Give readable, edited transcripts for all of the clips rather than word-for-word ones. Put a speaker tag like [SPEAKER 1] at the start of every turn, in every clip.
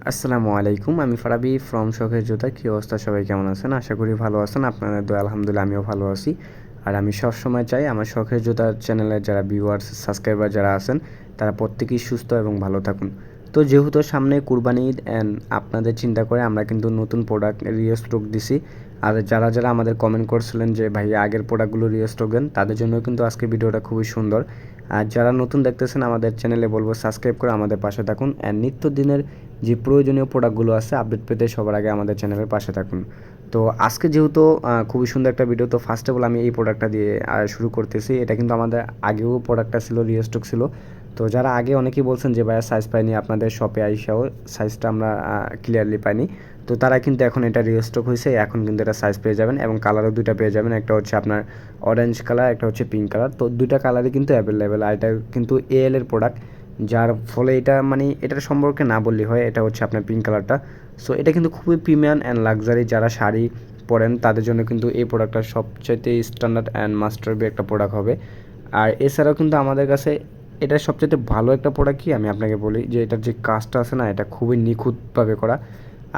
[SPEAKER 1] আসসালামু আলাইকুম, আমি ফারাবি ফ্রম শখের জুতা। কী অবস্থা, সবাই কেমন আছেন? আশা করি ভালো আছেন। আপনাদের দোয়া আলহামদুলিল্লাহ আমিও ভালো আছি। আর আমি সবসময় চাই আমার শখের জুতার চ্যানেলের যারা ভিউয়ার্স সাবস্ক্রাইবার যারা আছেন তারা প্রত্যেকেই সুস্থ এবং ভালো থাকুন। তো যেহেতু সামনে কুরবানি ঈদ অ্যান্ড আপনাদের চিন্তা করে আমরা কিন্তু নতুন প্রোডাক্ট রিস্টক দিছি। আর যারা যারা আমাদের কমেন্ট করছিলেন যে ভাই আগের প্রোডাক্টগুলো রিস্টক দেন, তাদের জন্য কিন্তু আজকে ভিডিওটা খুবই সুন্দর। আর যারা নতুন দেখতেছেন আমাদের চ্যানেলে বলবো সাবস্ক্রাইব করে আমাদের পাশে থাকুন অ্যান্ড নিত্যদিনের যে প্রয়োজনীয় প্রোডাক্টগুলো আছে আপডেট পেতে সবার আগে আমাদের চ্যানেলের পাশে থাকুন। তো আজকে যেহেতু খুবই সুন্দর একটা ভিডিও, তো ফার্স্ট অফ অল আমি এই প্রোডাক্টটা দিয়ে শুরু করতেছি। এটা কিন্তু আমাদের আগেও প্রোডাক্টটা ছিল, রিস্টক ছিল। তো যারা আগে অনেকেই বলছেন যে ভাইয়া সাইজ পাইনি, আপনাদের শপে আইসাও সাইজটা আমরা ক্লিয়ারলি পাইনি, তো তারা কিন্তু এখন এটা রিস্টক হয়েছে। এখন কিন্তু এটা সাইজ পেয়ে যাবেন এবং কালারও দুইটা পেয়ে যাবেন। একটা হচ্ছে আপনার অরেঞ্জ কালার, একটা হচ্ছে পিঙ্ক কালার। তো দুইটা কালারই কিন্তু অ্যাভেলেবেল। আর এটা কিন্তু এএল এর প্রোডাক্ট, যার ফলে এটা মানে এটার সম্পর্কে না বললেই হয়। এটা হচ্ছে আপনার পিঙ্ক কালারটা। সো এটা কিন্তু খুবই প্রিমিয়াম অ্যান্ড লাক্সারি, যারা শাড়ি পরেন তাদের জন্য কিন্তু এই প্রোডাক্টটা সবচাইতে স্ট্যান্ডার্ড অ্যান্ড মাস্টার বি একটা প্রোডাক্ট হবে। আর এছাড়াও কিন্তু আমাদের কাছে এটা সবচেয়ে ভালো একটা প্রোডাক্ট কি আমি আপনাকে বলি, যে এটার যে কাজটা আছে না, এটা খুবই নিখুঁতভাবে করা।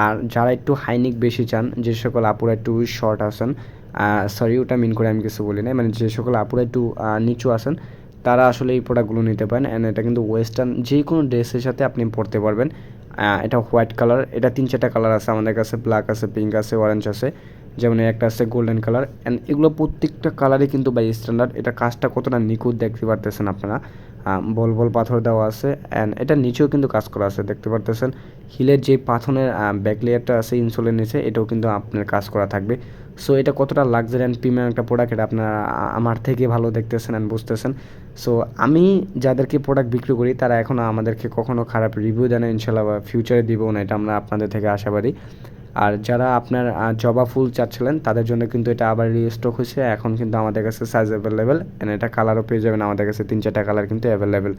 [SPEAKER 1] আর যারা একটু হাইনিক বেশি চান, যে সকল আপুরা একটু শর্ট আছেন, সরি ওটা মিন করে আমি কিছু বলি না, মানে যে সকল আপুরা একটু নিচু আছেন তারা আসলে এই প্রোডাক্টগুলো নিতে পারেন। অ্যান্ড এটা কিন্তু ওয়েস্টার্ন যে কোনো ড্রেসের সাথে আপনি পরতে পারবেন। এটা হোয়াইট কালার, এটা 3-4টা কালার আছে আমাদের কাছে, ব্ল্যাক আছে, পিঙ্ক আছে, অরেঞ্জ আছে, যেমন একটা আছে গোল্ডেন কালার। অ্যান্ড এগুলো প্রত্যেকটা কালারই কিন্তু বাই স্ট্যান্ডার্ড। এটা কাজটা কতটা নিখুঁত দেখতে পারতেছেন আপনারা। বল বল পাথর দেওয়া আছে অ্যান্ড এটার নিচেও কিন্তু কাজ করা আছে, দেখতে পারতেছেন। হিলের যে পাথনের ব্যাক লেয়ারটা আছে ইনসোলের নিচে, এটাও কিন্তু আপনার কাজ করা থাকবে। সো এটা কতটা লাক্সারি অ্যান্ড প্রিমিয়াম একটা প্রোডাক্ট, এটা আপনারা আমার থেকে ভালো দেখতেছেন অ্যান্ড বুঝতেছেন। সো আমি যাদেরকে প্রোডাক্ট বিক্রি করি তারা এখনও আমাদেরকে কখনও খারাপ রিভিউ দেয় না, ইনশাল্লাহ বা ফিউচারে দিবও না, এটা আমরা আপনাদের থেকে আশাবাদী। আর যারা আপনার জবা ফুল চাচ্ছিলেন তাদের জন্য কিন্তু এটা আবার রিস্টক হয়েছে। এখন কিন্তু আমাদের কাছে সাইজ অ্যাভেলেবেল অ্যান্ড এটা কালারও পেয়ে যাবেন আমাদের কাছে, 3-4টা কালার কিন্তু অ্যাভেলেবেল।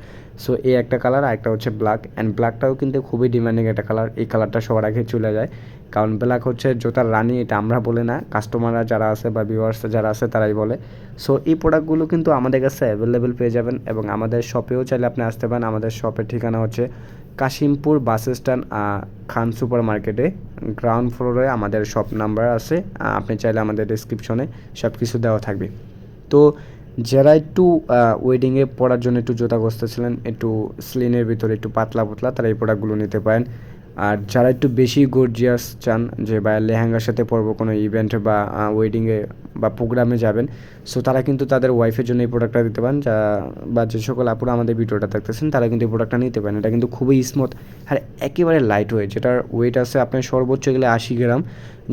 [SPEAKER 1] সো এই একটা কালার, আর একটা হচ্ছে ব্ল্যাক। অ্যান্ড ব্ল্যাকটাও কিন্তু খুবই ডিমান্ডিং একটা কালার। এই কালারটা সবার আগে চলে যায়, কারণ ব্ল্যাক হচ্ছে জুতার রানী, এটা আমরা বলে না, কাস্টমাররা যারা আছে বা ভিউয়ার্স যারা আছে তারাই বলে। সো এই প্রোডাক্টগুলো কিন্তু আমাদের কাছে অ্যাভেলেবেল পেয়ে যাবেন এবং আমাদের শপেও চাইলে আপনি আসতে পারেন। আমাদের শপের ঠিকানা হচ্ছে কাশিমপুর বাস স্ট্যান্ড, খান সুপার মার্কেটে গ্রাউন্ড ফ্লোরে আমাদের শপ নাম্বার আছে। আপনি চাইলে আমাদের ডিসক্রিপশনে সব কিছু দেওয়া থাকবে। তো যারা একটু ওয়েডিংয়ে পরার জন্য একটু জুতা খুঁজতেছিলেন, একটু স্লিনের ভিতরে একটু পাতলা পাতলা, তারা এই প্রোডাক্টগুলো নিতে পারেন। আর যারা একটু বেশি গর্জিয়াস চান, যে বা লেহেঙ্গার সাথে পরবো কোনো ইভেন্টে বা ওয়েডিংয়ে বা প্রোগ্রামে যাবেন, সো তারা কিন্তু তাদের ওয়াইফের জন্য এই প্রোডাক্টটা দিতে পারেন। যা বা যে সকল আপুরা আমাদের ভিডিওটা দেখতেছেন তারা কিন্তু এই প্রোডাক্টটা নিতে পারেন। এটা কিন্তু খুবই স্মুথ আর একেবারে লাইট ওয়েট, যেটার ওয়েট আছে আপনার সর্বোচ্চ গেলে 80 গ্রাম,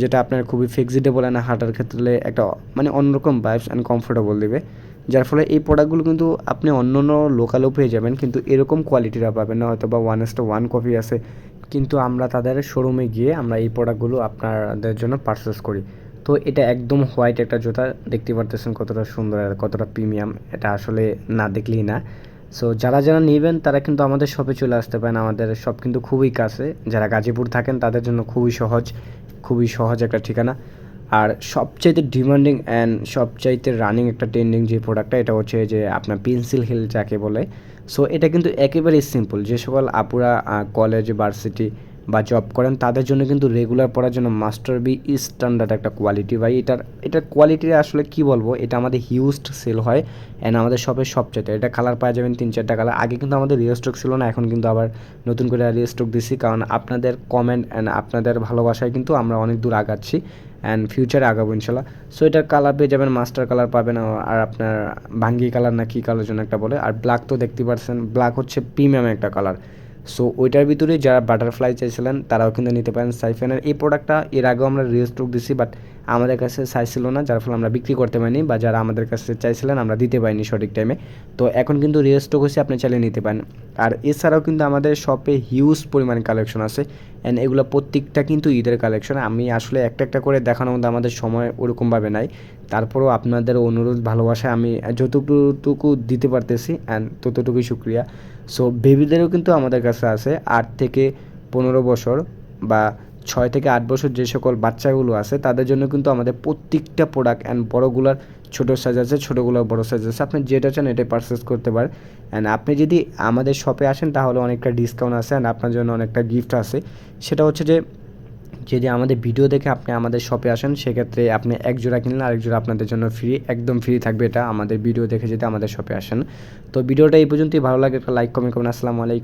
[SPEAKER 1] যেটা আপনার খুবই ফ্লেক্সিবল না হাঁটার ক্ষেত্রে একটা মানে অন্যরকম ভাইবস অ্যান্ড কমফোর্টেবল দেবে। যার ফলে এই প্রোডাক্টগুলো কিন্তু আপনি অন্য অন্য লোকালও পেয়ে যাবেন, কিন্তু এরকম কোয়ালিটিরা পাবেন না। হয়তো বা 1:1 কপি আছে, কিন্তু আমরা তাদের শোরুমে গিয়ে আমরা এই প্রোডাক্টগুলো আপনাদের জন্য পারচেস করি। তো এটা একদম হোয়াইট একটা জুতা, দেখতে পারতেছেন কতটা সুন্দর আর কতটা প্রিমিয়াম, এটা আসলে না দেখলেই না। সো যারা যারা নেবেন তারা কিন্তু আমাদের শপে চলে আসতে পারেন। আমাদের শপ কিন্তু খুবই কাছে, যারা গাজীপুর থাকেন তাদের জন্য খুবই সহজ, খুবই সহজ একটা ঠিকানা। আর সবচাইতে ডিমান্ডিং অ্যান্ড সবচাইতে রানিং একটা ট্রেন্ডিং যে প্রোডাক্টটা, এটা হচ্ছে যে আপনার পেন্সিল হিল যাকে বলে। সো এটা কিন্তু একেবারেই সিম্পল, যে সকল আপুরা কলেজ ভার্সিটি বা জব করেন তাদের জন্য কিন্তু রেগুলার পড়ার জন্য মাস্টার বি স্ট্যান্ডার্ড একটা কোয়ালিটি। ভাই এটার কোয়ালিটি আসলে কি বলবো, এটা আমাদের হিউজড সেল হয় অ্যান্ড আমাদের শপের সবচেয়ে, এটা কালার পাওয়া যাবেন 3-4টা কালার। আগে কিন্তু আমাদের রিস্টক ছিল না, এখন কিন্তু আবার নতুন করে রিস্টক দিছি, কারণ আপনাদের কমেন্ট অ্যান্ড আপনাদের ভালোবাসায় কিন্তু আমরা অনেক দূর আগাচ্ছি অ্যান্ড ফিউচারে আগাবো ইনশাল্লাহ। সো এটার কালার পেয়ে যাবেন, মাস্টার কালার পাবেন, আর আপনার ভাঙ্গি কালার না কী কালার জন্য একটা বলে, আর ব্ল্যাক তো দেখতে পাচ্ছেন, ব্ল্যাক হচ্ছে প্রিমিয়াম একটা কালার। সো ওইটার ভিতরে যারা বাটারফ্লাই চাইছিলেন তারাও কিন্তু নিতে পারেন। সাইফেনের এই প্রোডাক্টটা এর আগেও আমরা রিস্টক দিছি, বাট আমাদের কাছে সাইজ ছিল না, যার ফলে আমরা বিক্রি করতে পারিনি, বা যারা আমাদের কাছে চাইছিলেন আমরা দিতে পারিনি সঠিক টাইমে। তো এখন কিন্তু রিস্টক হয়েছে, আপনি চাইলে নিতে পারেন। আর এছাড়াও কিন্তু আমাদের শপে হিউজ পরিমাণে কালেকশন আছে অ্যান্ড এগুলো প্রত্যেকটা কিন্তু ঈদের কালেকশন। আমি আসলে একটা একটা করে দেখানোর মধ্যে আমাদের সময় ওরকমভাবে নাই, তারপরেও আপনাদের অনুরোধ ভালোবাসায় আমি যতটুকু দিতে পারতেছি অ্যান্ড ততটুকুই শুক্রিয়া। সো বেবিদেরও কিন্তু আমাদের কাছে আছে 8 থেকে 15 বছর বা 6 থেকে 8 বছর, যে সকল বাচ্চাগুলো আছে তাদের জন্য কিন্তু আমাদের প্রত্যেকটা প্রোডাক্ট অ্যান্ড বড়গুলার ছোটো সাইজ আছে, ছোটোগুলো বড়ো সাইজ আছে, আপনি যেটা চান এটাই পারচেস করতে পারেন। অ্যান্ড আপনি যদি আমাদের শপে আসেন তাহলে অনেকটা ডিসকাউন্ট আছে অ্যান্ড আপনার জন্য অনেকটা গিফট আছে। সেটা হচ্ছে যে যদি আমাদের ভিডিও দেখে আপনি আমাদের শপে আসেন সেক্ষেত্রে আপনি এক জোড়া কিনলে আরেক জোড়া আপনাদের জন্য ফ্রি, একদম ফ্রি থাকবে এটা আমাদের ভিডিও দেখে যদি আমাদের শপে আসেন। তো ভিডিওটা এই পর্যন্তই, ভালো লাগে একটা লাইক কমেন্ট করবেন। আসসালামু আলাইকুম।